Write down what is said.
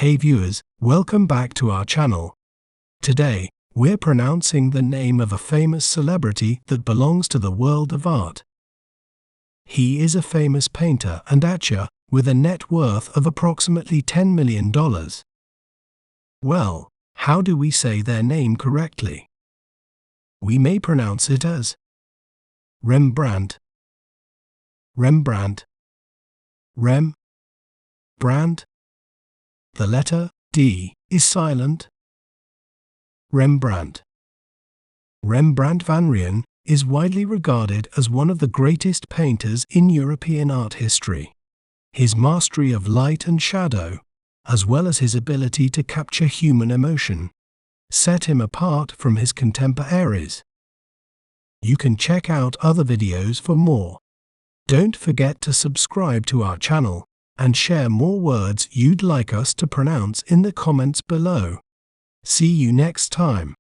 Hey viewers, welcome back to our channel. Today, we're pronouncing the name of a famous celebrity that belongs to the world of art. He is a famous painter and etcher with a net worth of approximately $10 million. Well, how do we say their name correctly? We may pronounce it as Rembrandt, Rembrandt, Rembrandt. The letter D is silent. Rembrandt. Rembrandt van Rijn is widely regarded as one of the greatest painters in European art history. His mastery of light and shadow, as well as his ability to capture human emotion, set him apart from his contemporaries. You can check out other videos for more. Don't forget to subscribe to our channel and share more words you'd like us to pronounce in the comments below. See you next time.